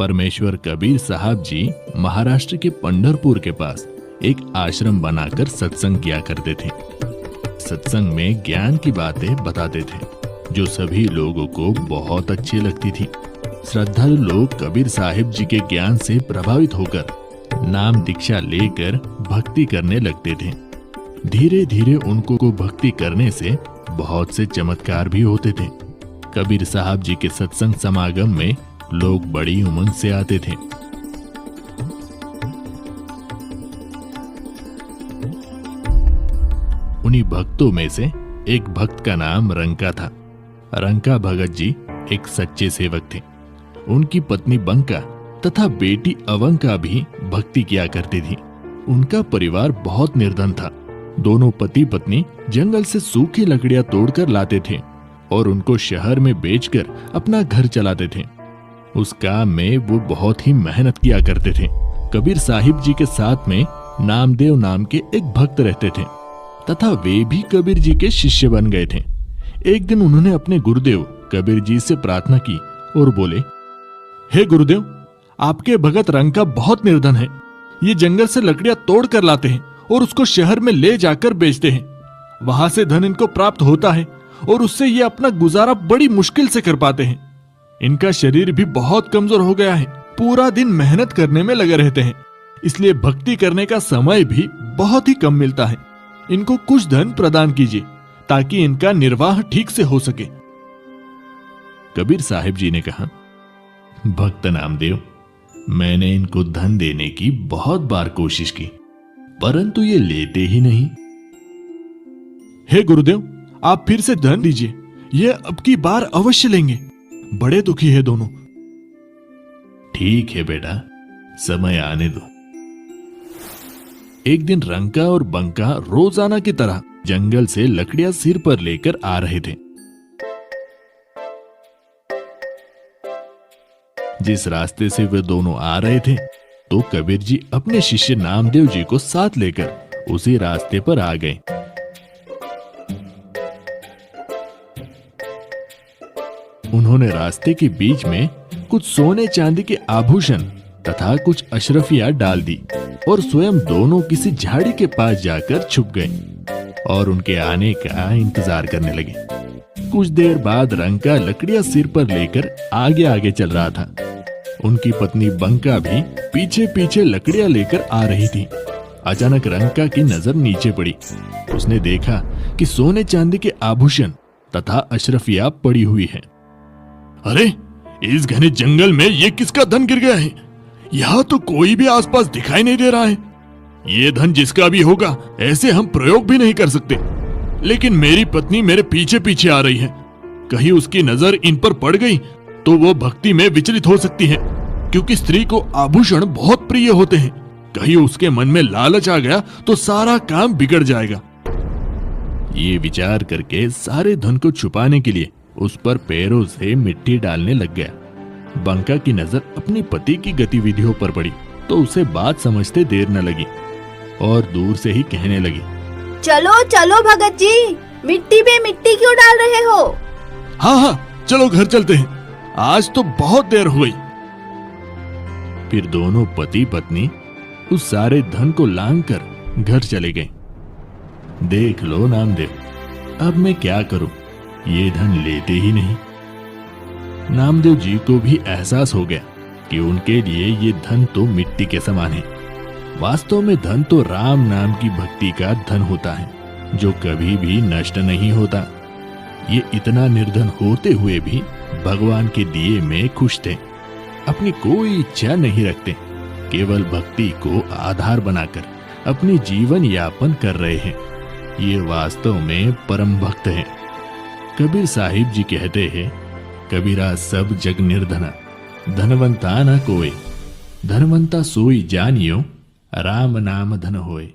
परमेश्वर कबीर साहब जी महाराष्ट्र के पंढरपुर के पास एक आश्रम बनाकर सत्संग किया करते थे। सत्संग में ज्ञान की बातें बताते थे जो सभी लोगों को बहुत अच्छी लगती थी। श्रद्धालु लोग कबीर साहिब जी के ज्ञान से प्रभावित होकर नाम दीक्षा लेकर भक्ति करने लगते थे। धीरे धीरे उनको को भक्ति करने से बहुत से चमत्कार भी होते थे। कबीर साहब जी के सत्संग समागम में लोग बड़ी उमंग से आते थे। उन्हीं भक्तों में से एक भक्त का नाम रंका था। रंका भगत जी एक सच्चे सेवक थे। उनकी पत्नी बंका तथा बेटी अवंका भी भक्ति किया करती थी। उनका परिवार बहुत निर्धन था। दोनों पति पत्नी जंगल से सूखी लकड़ियां तोड़कर लाते थे और उनको शहर में बेचकर अपना घर चलाते थे। उस काम में वो बहुत ही मेहनत किया करते थे। कबीर साहिब जी के साथ में नामदेव नाम के एक भक्त रहते थे तथा वे भी कबीर जी के शिष्य बन गए थे। एक दिन उन्होंने अपने गुरुदेव कबीर जी से प्रार्थना की और बोले, हे गुरुदेव, आपके भगत रंका बहुत निर्धन है। ये जंगल से लकड़ियां तोड़ कर लाते हैं और उसको शहर में ले जाकर बेचते हैं। वहां से धन इनको प्राप्त होता है और उससे ये अपना गुजारा बड़ी मुश्किल से कर पाते हैं। इनका शरीर भी बहुत कमजोर हो गया है। पूरा दिन मेहनत करने में लगे रहते हैं, इसलिए भक्ति करने का समय भी बहुत ही कम मिलता है। इनको कुछ धन प्रदान कीजिए ताकि इनका निर्वाह ठीक से हो सके। कबीर साहिब जी ने कहा, भक्त नामदेव, मैंने इनको धन देने की बहुत बार कोशिश की, परंतु ये लेते ही नहीं। हे गुरुदेव, आप फिर से धन दीजिए, ये अब की बार अवश्य लेंगे। बड़े दुखी है दोनों। ठीक है बेटा, समय आने दो। एक दिन रंका और बंका रोजाना की तरह जंगल से लकड़ियां सिर पर लेकर आ रहे थे। जिस रास्ते से वे दोनों आ रहे थे तो कबीर जी अपने शिष्य नामदेव जी को साथ लेकर उसी रास्ते पर आ गए। उन्होंने रास्ते के बीच में कुछ सोने चांदी के आभूषण तथा कुछ अशरफियां डाल दी और स्वयं दोनों किसी झाड़ी के पास जाकर छुप गए और उनके आने का इंतजार करने लगे। कुछ देर बाद रंका लकड़ियां सिर पर लेकर आगे आगे चल रहा था। उनकी पत्नी बंका भी पीछे पीछे लकड़ियां लेकर आ रही थी। अचानक रंका की नजर नीचे पड़ी। उसने देखा कि सोने चांदी के आभूषण तथा अशरफियां पड़ी हुई है। अरे, इस घने जंगल में ये किसका धन गिर गया है? यहाँ तो कोई भी आसपास दिखाई नहीं दे रहा है। ये धन जिसका भी होगा, ऐसे हम प्रयोग भी नहीं कर सकते। लेकिन मेरी पत्नी मेरे पीछे पीछे आ रही है। कहीं उसकी नजर इन पर पड़ गई तो वो भक्ति में विचलित हो सकती है, क्योंकि स्त्री को आभूषण बहुत प्रिय होते हैं। कहीं उसके मन में लालच आ गया तो सारा काम बिगड़ जाएगा। ये विचार करके सारे धन को छुपाने के लिए उस पर पैरों से मिट्टी डालने लग गया। बंका की नजर अपनी पति की गतिविधियों पर पड़ी तो उसे बात समझते देर न लगी और दूर से ही कहने लगी, चलो चलो भगत जी, मिट्टी पे मिट्टी क्यों डाल रहे हो? हाँ हाँ, चलो घर चलते हैं, आज तो बहुत देर हो गई। फिर दोनों पति पत्नी उस सारे धन को लांघकर घर चले गए। देख लो नामदेव, अब मैं क्या करूं, ये धन लेते ही नहीं। नामदेव जी को भी एहसास हो गया कि उनके लिए ये धन तो मिट्टी के समान है। वास्तव में धन तो राम नाम की भक्ति का धन होता है जो कभी भी नष्ट नहीं होता। ये इतना निर्धन होते हुए भी भगवान के दिए में खुश थे। अपनी कोई इच्छा नहीं रखते, केवल भक्ति को आधार बनाकर अपनी जीवन यापन कर रहे हैं। ये वास्तव में परम भक्त हैं। कबीर साहिब जी कहते हैं, कबीरा सब जग निर्धना, धनवंता न कोय, धनवंता सोई जानियो, राम नाम धन होए।